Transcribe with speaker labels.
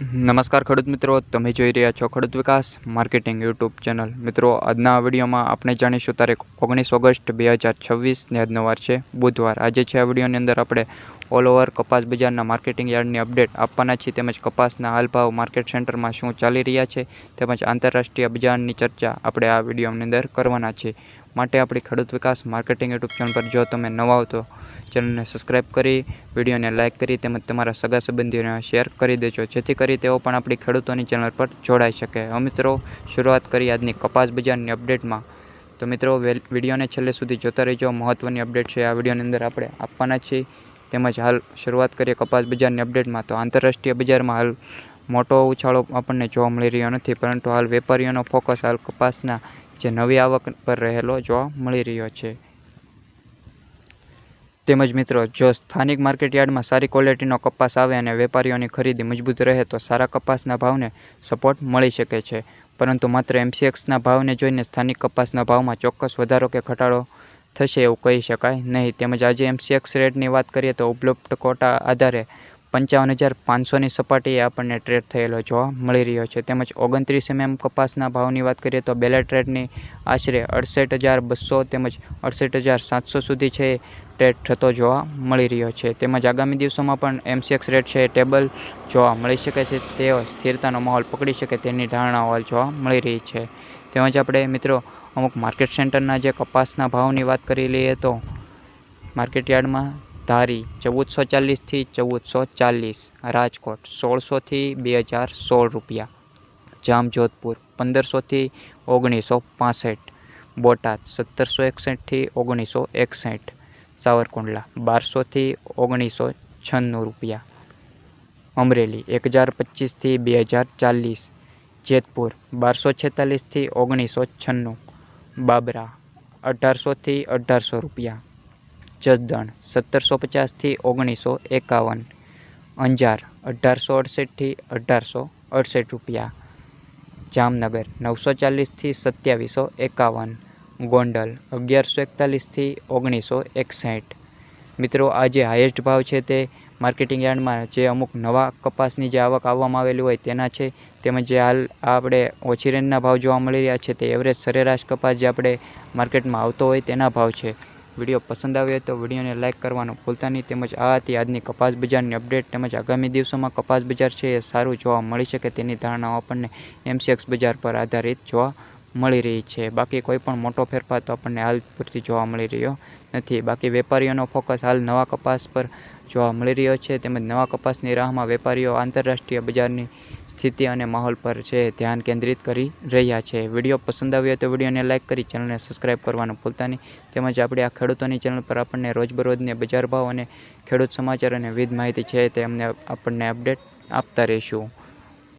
Speaker 1: નમસ્કાર ખેડૂત મિત્રો, તમે જોઈ રહ્યા છો ખેડૂત વિકાસ માર્કેટિંગ યુટ્યુબ ચેનલ. મિત્રો, આજના વિડીયોમાં આપણે જાણીશું તારીખ 19 ઓગસ્ટ 2026 ને આજનો વાર છે બુધવાર. આજે છે આ વિડીયોની અંદર આપણે ઓલ ઓવર કપાસ બજારના માર્કેટિંગ યાર્ડની અપડેટ આપવાના છીએ, તેમજ કપાસના હાલ ભાવ માર્કેટ સેન્ટરમાં શું ચાલી રહ્યા છે, તેમજ આંતરરાષ્ટ્રીય બજારની ચર્ચા આપણે આ વિડીયોની અંદર કરવાના છીએ. માટે આપણી ખેડૂત વિકાસ માર્કેટિંગ યુટ્યુબ ચેનલ પર જો તમે નવા હો તો ચેનલને સબસ્ક્રાઈબ કરી, વિડીયોને લાઇક કરી, તેમજ તમારા સગા સંબંધીઓને શેર કરી દેજો, જેથી કરી તેઓ પણ આપણી ખેડૂતોની ચેનલ પર જોડાઈ શકે. હવે મિત્રો, શરૂઆત કરી આજની કપાસ બજારની અપડેટમાં. તો મિત્રો, વિડીયોને છેલ્લે સુધી જોતા રહેજો. મહત્ત્વની અપડેટ છે આ વિડીયોની અંદર આપણે આપવાના છીએ. તેમજ હાલ શરૂઆત કરીએ કપાસ બજારની અપડેટમાં. તો આંતરરાષ્ટ્રીય બજારમાં હાલ મોટો ઉછાળો આપણને જોવા મળી રહ્યો નથી, પરંતુ હાલ વેપારીઓનો ફોકસ હાલ કપાસના જે નવી આવક પર રહેલો જોવા મળી રહ્યો છે. તેમજ મિત્રો, જો સ્થાનિક માર્કેટ યાર્ડમાં સારી ક્વોલિટીનો કપાસ આવે અને વેપારીઓની ખરીદી મજબૂત રહે તો સારા કપાસના ભાવને સપોર્ટ મળી શકે છે. પરંતુ માત્ર MCXના ભાવને જોઈને સ્થાનિક કપાસના ભાવમાં ચોક્કસ વધારો કે ઘટાડો થશે એવું કહી શકાય નહીં. તેમજ આજે MCX રેટની વાત કરીએ તો ઉપલબ્ધ કોટા આધારે 55,500ની સપાટીએ આપણને ટ્રેડ થયેલો જોવા મળી રહ્યો છે. તેમજ 29 mm કપાસના ભાવની વાત કરીએ તો બેલેટ રેટની આશરે 68,200 તેમજ 68,700 સુધી છે ટ્રેડ થતો જોવા મળી રહ્યો છે. તેમજ આગામી દિવસોમાં પણ MCX રેટ છે ટેબલ જોવા મળી શકે છે, તેઓ સ્થિરતાનો માહોલ પકડી શકે તેની ધારણાઓ હાલ જોવા મળી રહી છે. તેમજ આપણે મિત્રો અમુક માર્કેટ સેન્ટરના જે કપાસના ભાવની વાત કરી લઈએ તો માર્કેટ યાર્ડમાં ધારી 1440થી 1440, રાજકોટ 1600થી 2016 રૂપિયા, જામજોધપુર 1500થી 1965, બોટાદ 1761થી 1961, સાવરકુંડલા 1200થી 1996 રૂપિયા, અમરેલી 1025થી 2040, જેતપુર 1246થી 1996, બાબરા 1800થી 1800 રૂપિયા, જસદણ 1750થી 1951, અંજાર 1868થી 1868 રૂપિયા, જામનગર 940થી 2751, ગોંડલ 1141થી 1961. મિત્રો, આ જે હાઈએસ્ટ ભાવ છે તે માર્કેટિંગ યાર્ડમાં જે અમુક નવા કપાસની જે આવક આવવામાં આવેલી હોય તેના છે. તેમજ જે હાલ આપણે ઓછી રેન્જના ભાવ જોવા મળી રહ્યા છે તે એવરેજ સરેરાશ કપાસ જે આપણે માર્કેટમાં આવતો હોય તેના ભાવ છે. વિડીયો પસંદ આવ્યો તો વિડીયોને લાઇક કરવાનું ભૂલતા નહીં. તેમજ આ હતી આજની કપાસ બજારની અપડેટ. તેમજ આગામી દિવસોમાં કપાસ બજાર છે એ સારું જોવા મળી શકે તેની ધારણાઓ આપણને MCX બજાર પર આધારિત જોવા મળી રહી છે. બાકી કોઈ પણ મોટો ફેરફાર તો આપણને હાલ પૂરતી જોવા મળી રહ્યો નથી. બાકી વેપારીઓનો ફોકસ હાલ નવા કપાસ પર જોવા મળી રહ્યો છે. તેમજ નવા કપાસની રાહમાં વેપારીઓ આંતરરાષ્ટ્રીય બજારની સ્થિતિ અને માહોલ પર છે ધ્યાન કેન્દ્રિત કરી રહ્યા છે. વિડીયો પસંદ આવ્યો તો વિડીયોને લાઇક કરી ચેનલને સબસ્ક્રાઈબ કરવાનું ભૂલતા નહીં. તેમજ આપણે આ ખેડૂતોની ચેનલ પર આપણને રોજબરોજને બજાર ભાવ અને ખેડૂત સમાચાર અને વિવિધ માહિતી છે તે આપણને અપડેટ આપતા રહીશું.